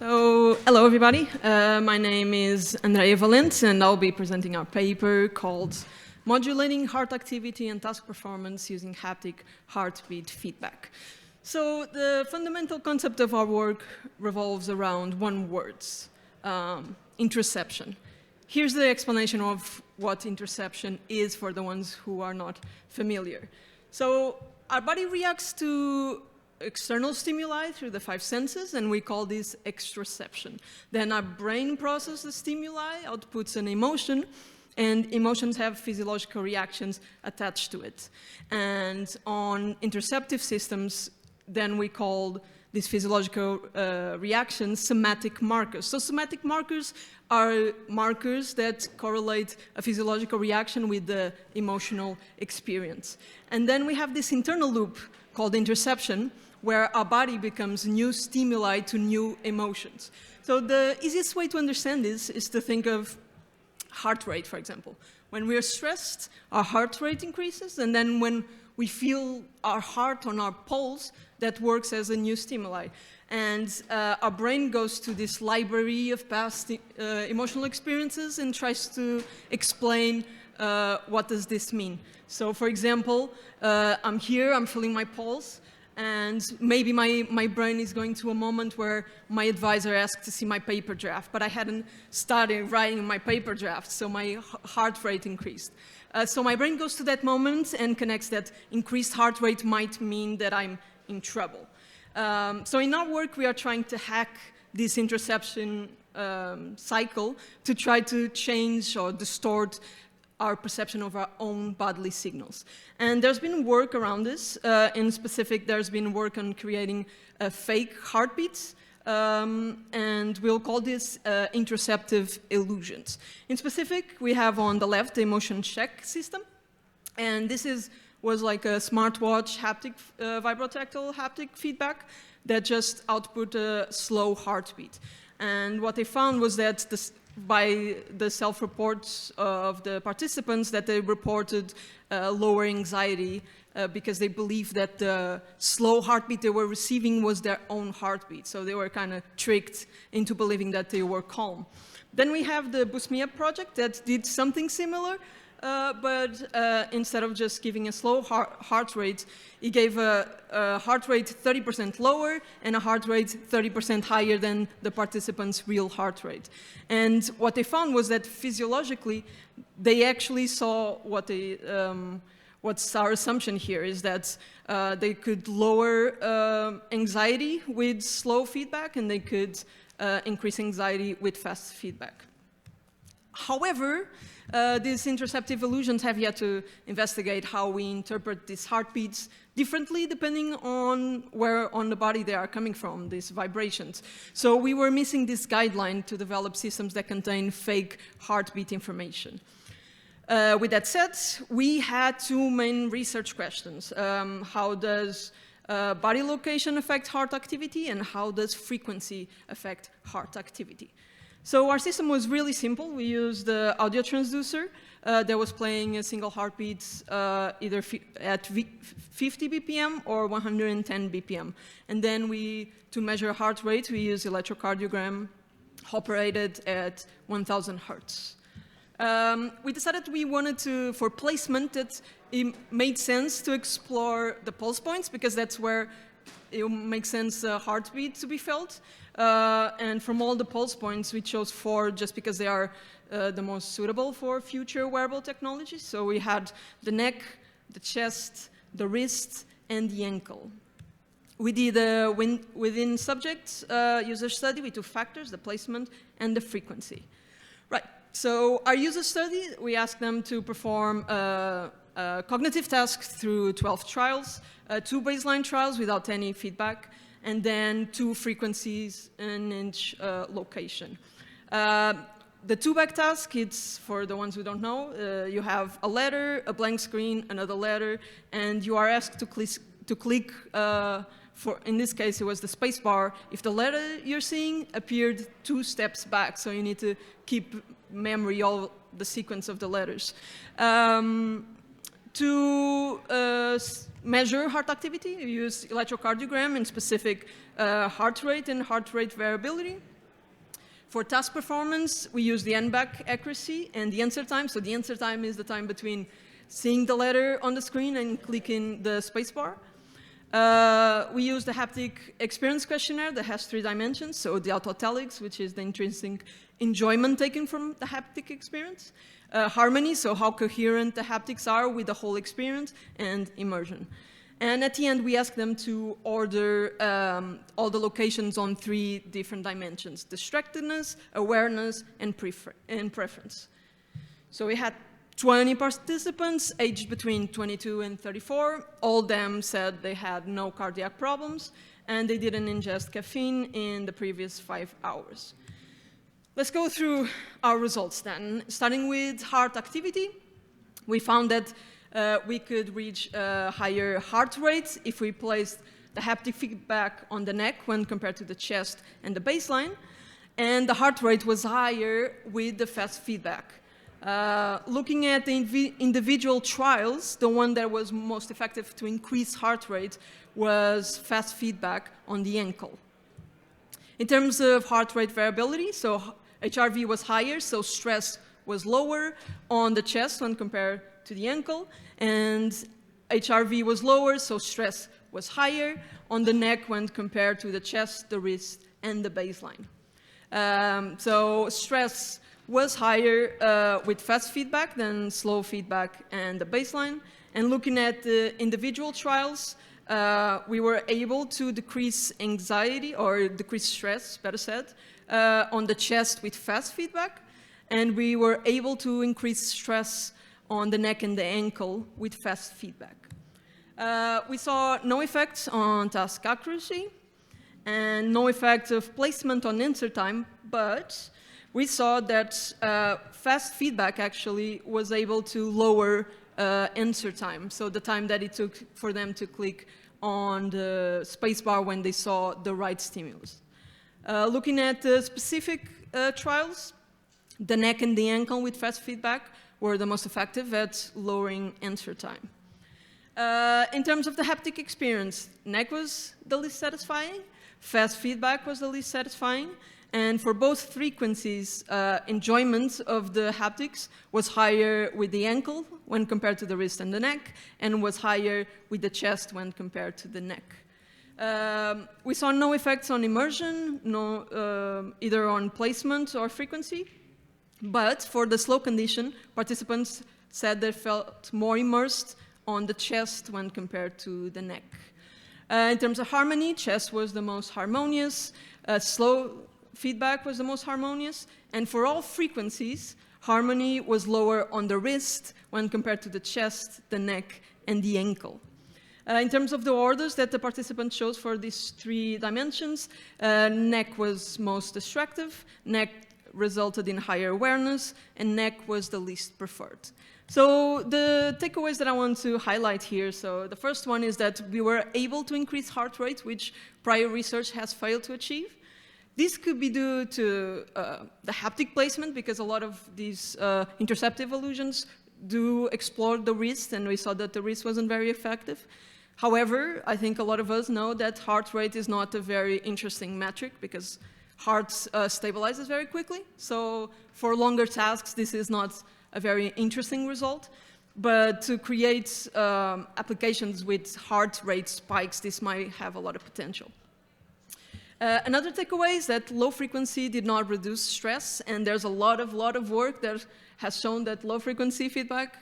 Hello everybody. My name is Andrea Valente, and I'll be presenting our paper called Modulating Heart Activity and Task Performance Using Haptic Heartbeat Feedback. So the fundamental concept of our work revolves around one word, interception. Here's the explanation of what interception is for the ones who are not familiar. So our body reacts to external stimuli through the 5 senses, and we call this extraception. Then our brain processes the stimuli, outputs an emotion, and emotions have physiological reactions attached to it. And on interceptive systems, then we call these physiological reactions somatic markers. So somatic markers are markers that correlate a physiological reaction with the emotional experience. And then we have this internal loop called interception, where our body becomes new stimuli to new emotions. So the easiest way to understand this is to think of heart rate, for example. When we're stressed, our heart rate increases, and then when we feel our heart on our pulse, that works as a new stimuli. And our brain goes to this library of past emotional experiences and tries to explain what does this mean. So for example, I'm here, I'm feeling my pulse, and maybe my brain is going to a moment where my advisor asked to see my paper draft, but I hadn't started writing my paper draft, so my heart rate increased. So my brain goes to that moment and connects that increased heart rate might mean that I'm in trouble. So in our work, we are trying to hack this interception cycle to try to change or distort our perception of our own bodily signals. And there's been work around this. In specific, there's been work on creating fake heartbeats, and we'll call this interceptive illusions. In specific, we have on the left the emotion check system, and this was like a smartwatch haptic, vibrotactile haptic feedback that just output a slow heartbeat. And what they found was that by the self-reports of the participants, that they reported lower anxiety because they believed that the slow heartbeat they were receiving was their own heartbeat. So they were kind of tricked into believing that they were calm. Then we have the Boost Me Up project that did something similar, but instead of just giving a slow heart rate, it gave a heart rate 30% lower and a heart rate 30% higher than the participants' real heart rate. And what they found was that physiologically, they actually saw what's our assumption here is that they could lower anxiety with slow feedback, and they could increase anxiety with fast feedback. However, these interceptive illusions have yet to investigate how we interpret these heartbeats differently depending on where on the body they are coming from, these vibrations. So we were missing this guideline to develop systems that contain fake heartbeat information. With that said, we had 2 main research questions. How does body location affect heart activity, and how does frequency affect heart activity? So our system was really simple. We used the audio transducer that was playing a single heartbeat either at 50 BPM or 110 BPM. And then to measure heart rate, we used electrocardiogram operated at 1000 hertz. We decided we wanted to, for placement, that it made sense to explore the pulse points, because that's where it makes sense heartbeat to be felt. And from all the pulse points, we chose 4 just because they are the most suitable for future wearable technologies. So we had the neck, the chest, the wrist, and the ankle. We did a within subject user study with 2 factors, the placement and the frequency. Right, so our user study, we asked them to perform cognitive tasks through 12 trials, 2 baseline trials without any feedback, and then 2 frequencies in each location. The 2-back task, it's for the ones who don't know, you have a letter, a blank screen, another letter, and you are asked to click in this case, it was the space bar, if the letter you're seeing appeared 2 steps back, so you need to keep memory all the sequence of the letters. To measure heart activity, you use electrocardiogram and specific heart rate and heart rate variability. For task performance, we use the n-back accuracy and the answer time. So the answer time is the time between seeing the letter on the screen and clicking the spacebar. We use the haptic experience questionnaire that has 3 dimensions. So the autotelics, which is the intrinsic enjoyment taken from the haptic experience. Harmony, so how coherent the haptics are with the whole experience, and immersion. And at the end, we ask them to order all the locations on 3 different dimensions: distractedness, awareness, and preference. So we had 20 participants aged between 22 and 34. All of them said they had no cardiac problems, and they didn't ingest caffeine in the previous 5 hours. Let's go through our results then. Starting with heart activity, we found that we could reach higher heart rates if we placed the haptic feedback on the neck when compared to the chest and the baseline, and the heart rate was higher with the fast feedback. Looking at the individual trials, the one that was most effective to increase heart rate was fast feedback on the ankle. In terms of heart rate variability, so HRV was higher, so stress was lower on the chest when compared to the ankle, and HRV was lower, so stress was higher on the neck when compared to the chest, the wrist, and the baseline. So stress was higher with fast feedback than slow feedback and the baseline. And looking at the individual trials, we were able to decrease anxiety, or decrease stress, better said, on the chest with fast feedback. And we were able to increase stress on the neck and the ankle with fast feedback. We saw no effects on task accuracy and no effect of placement on answer time, but we saw that fast feedback actually was able to lower answer time, so the time that it took for them to click on the spacebar when they saw the right stimulus. Looking at the specific trials, the neck and the ankle with fast feedback were the most effective at lowering answer time. In terms of the haptic experience, neck was the least satisfying, fast feedback was the least satisfying, and for both frequencies, enjoyment of the haptics was higher with the ankle when compared to the wrist and the neck, and was higher with the chest when compared to the neck. We saw no effects on immersion, either on placement or frequency, but for the slow condition, participants said they felt more immersed on the chest when compared to the neck. In terms of harmony, chest was the most harmonious, slow feedback was the most harmonious, and for all frequencies, harmony was lower on the wrist when compared to the chest, the neck, and the ankle. In terms of the orders that the participant chose for these 3 dimensions, neck was most distractive, neck resulted in higher awareness, and neck was the least preferred. So the takeaways that I want to highlight here, so the first one is that we were able to increase heart rate, which prior research has failed to achieve. This could be due to the haptic placement, because a lot of these interceptive illusions do explore the wrist, and we saw that the wrist wasn't very effective. However, I think a lot of us know that heart rate is not a very interesting metric, because heart stabilizes very quickly. So for longer tasks, this is not a very interesting result. But to create applications with heart rate spikes, this might have a lot of potential. Another takeaway is that low frequency did not reduce stress, and there's a lot of work that has shown that low frequency feedback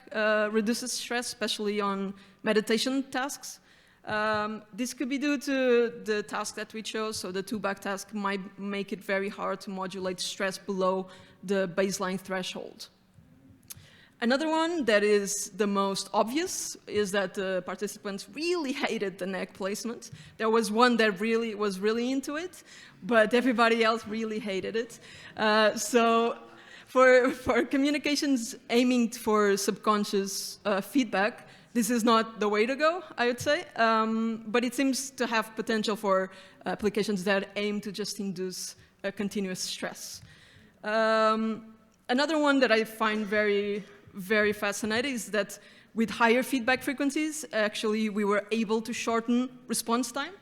reduces stress, especially on meditation tasks. This could be due to the task that we chose, so the 2-back task might make it very hard to modulate stress below the baseline threshold. Another one that is the most obvious is that the participants really hated the neck placement. There was one that was really into it, but everybody else really hated it. So for communications aiming for subconscious feedback, this is not the way to go, I would say, but it seems to have potential for applications that aim to just induce continuous stress. Another one that I find very fascinating is that with higher feedback frequencies, actually we were able to shorten response time.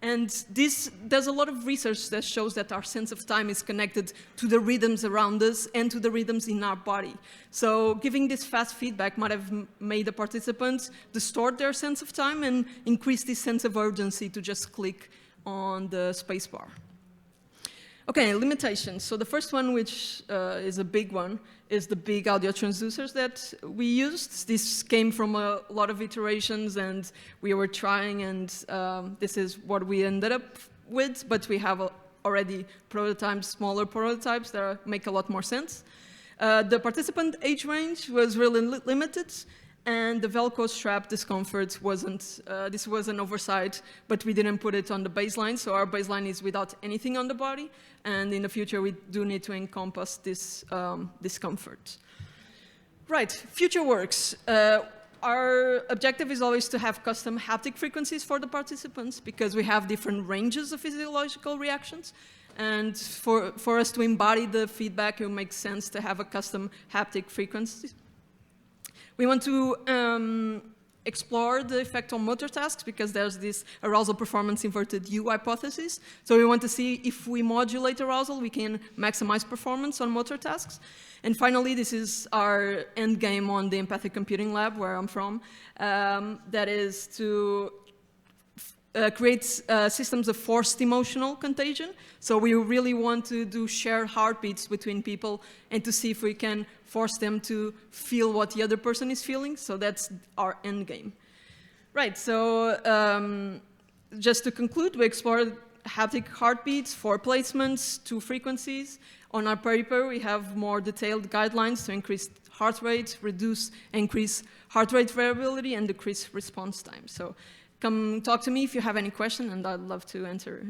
And there's a lot of research that shows that our sense of time is connected to the rhythms around us and to the rhythms in our body. So giving this fast feedback might have made the participants distort their sense of time and increase this sense of urgency to just click on the spacebar. Okay, limitations. So the first one, which is a big one, is the big audio transducers that we used. This came from a lot of iterations, and we were trying, and this is what we ended up with, but we have already prototypes, smaller prototypes that make a lot more sense. The participant age range was really limited, and the Velcro strap discomfort wasn't, this was an oversight, but we didn't put it on the baseline, so our baseline is without anything on the body, and in the future we do need to encompass this discomfort. Right, future works. Our objective is always to have custom haptic frequencies for the participants because we have different ranges of physiological reactions. And for us to embody the feedback, it makes sense to have a custom haptic frequency. We want to explore the effect on motor tasks because there's this arousal performance inverted U hypothesis. So we want to see if we modulate arousal, we can maximize performance on motor tasks. And finally, this is our end game on the empathic computing lab where I'm from. That is to create systems of forced emotional contagion. So we really want to do shared heartbeats between people and to see if we can force them to feel what the other person is feeling. So that's our end game. Right, so just to conclude, we explored haptic heartbeats, 4 placements, 2 frequencies. On our paper, we have more detailed guidelines to increase heart rate, increase heart rate variability, and decrease response time. So come talk to me if you have any question, and I'd love to answer.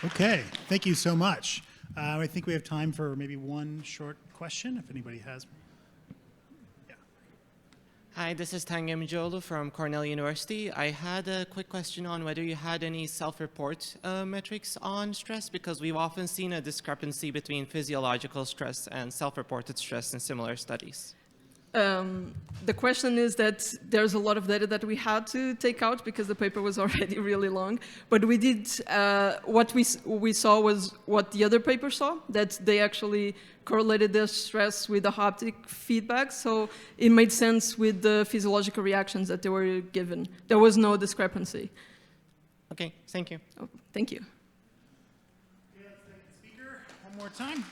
Okay, thank you so much. I think we have time for maybe one short question, if anybody has. Yeah. Hi, this is Tanya Mijolu from Cornell University. I had a quick question on whether you had any self-report metrics on stress, because we've often seen a discrepancy between physiological stress and self-reported stress in similar studies. The question is that there's a lot of data that we had to take out because the paper was already really long. But we did, what we saw was what the other paper saw, that they actually correlated their stress with the haptic feedback. So it made sense with the physiological reactions that they were given. There was no discrepancy. Okay, thank you. Oh, thank you. Okay, let's thank the speaker one more time.